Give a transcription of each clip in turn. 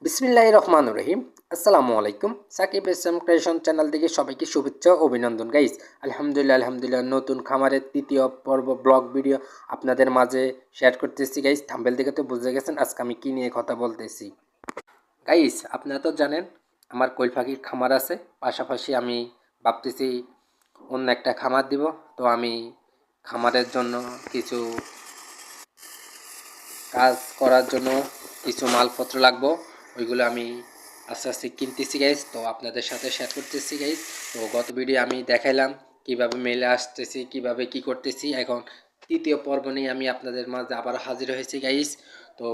বিসমিল্লাহির রহমানির রহিম। আসসালামু আলাইকুম। সাকিব ইসলাম ক্রিয়েশন চ্যানেল থেকে সবাইকে শুভেচ্ছা ও অভিনন্দন গাইস। আলহামদুলিল্লাহ নতুন খামারের তৃতীয় পর্ব ব্লগ ভিডিও আপনাদের মাঝে শেয়ার করতেছি গাইস। থাম্বনেল দেখে তো বুঝে গেছেন আজকে আমি কি নিয়ে কথা বলতেছি। গাইস আপনারা তো জানেন আমার কোয়েল পাখির খামার আছে, পাশাপাশি আমি ভাবতেছি অন্য একটা খামার দিব। তো আমি খামারের জন্য কিছু কাজ করার জন্য কিছু মালপত্র লাগবো, ওইগুলো আমি আস্তে আস্তে কিনতেছি গাইজ। তো আপনাদের সাথে শেয়ার করতেছি গাইজ। তো গত ভিডিও আমি দেখাইলাম কিভাবে মেলে আসতেছি, কিভাবে কি করতেছি। এখন তৃতীয় পর্ব নিয়ে আমি আপনাদের মাঝে আবার হাজির হয়েছি গাইজ। তো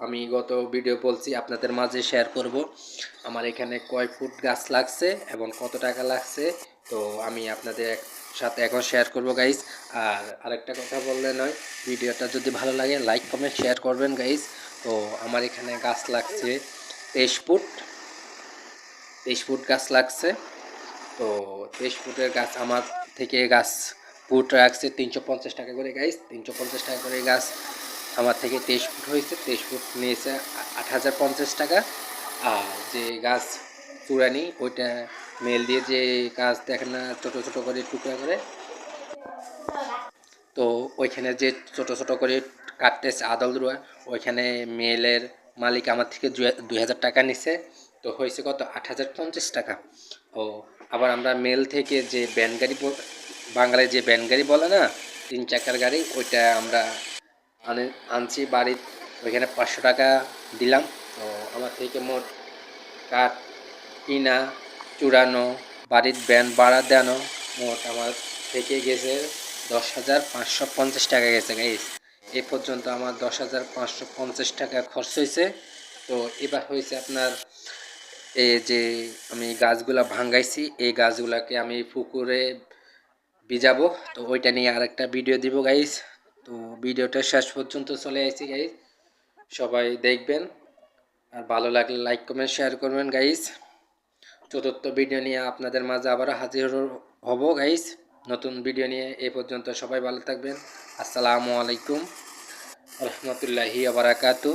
আমি গত ভিডিও বলছি আপনাদের মাঝে শেয়ার করব আমার এখানে কয় ফুট গাছ লাগছে এবং কত টাকা লাগছে। তো আমি আপনাদের সাথে এখন শেয়ার করব গাইজ। আর আরেকটা কথা বললে নয়, ভিডিওটা যদি ভালো লাগে লাইক কমেন্ট শেয়ার করবেন গাইজ। তো আমার এখানে গাছ লাগছে 23 ফুট গাছ লাগছে। তো 23 ফুটের গাছ আমার থেকে গাছ ফুট রাখছে 350 টাকা করে গাইজ। 350 টাকা করে গাছ আমার থেকে 23 ফুট হয়েছে। 23 ফুট নিয়েছে 8,050 টাকা। আর যে গাছ চূড়ানি ওইটা মেল দিয়ে যে গাছ দেখেন না ছোটো ছোটো করে টুকরা করে, তো ওইখানে যে ছোট ছোট করে কাটতেছে আদল রুয়া, ওইখানে মেলের মালিক আমার থেকে 2,000 টাকা নিছে। তো হয়েছে কত 8,050 টাকা। ও আবার আমরা মেল থেকে যে ব্যান গাড়ি, বাংলায় যে ব্যান গাড়ি বলে না, 3 চাকার গাড়ি, ওইটা আমরা আনছি বাড়ির, ওইখানে 500 টাকা দিলাম। তো আমার থেকে মোট কাঠ কিনা, চূড়ানো, বাড়ির ব্যান ভাড়া দেনো মোট আমার থেকে গেছে 10,550 টাকা গেছে গাইস। এ পর্যন্ত আমার 10,550 টাকা খরচ হয়েছে। তো এবার হয়েছে আপনার এই যে আমি গাছগুলা ভাঙ্গাইছি, এই গাছগুলাকে আমি পুকুরে ভিজাবো। তো ওইটা নিয়ে আরেকটা ভিডিও দিব গাইস। তো ভিডিওটা শেষ পর্যন্ত চলে আসছি গাইস, সবাই দেখবেন। আর ভালো লাগলে লাইক কমেন্ট শেয়ার করবেন গাইস। চতুর্থ ভিডিও নিয়ে আপনাদের মাঝে আবার হাজির হব গাইস, নতুন ভিডিও নিয়ে। এই পর্যন্ত সবাই ভালো থাকবেন। আসসালামু আলাইকুম রহমতুল্লাহি আবরাকাতু।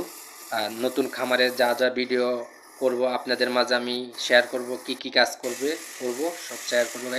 আর নতুন খামারের যা যা ভিডিও করব আপনাদের মাঝে আমি শেয়ার করব, কি কি কাজ করব সব শেয়ার করবো গাইস।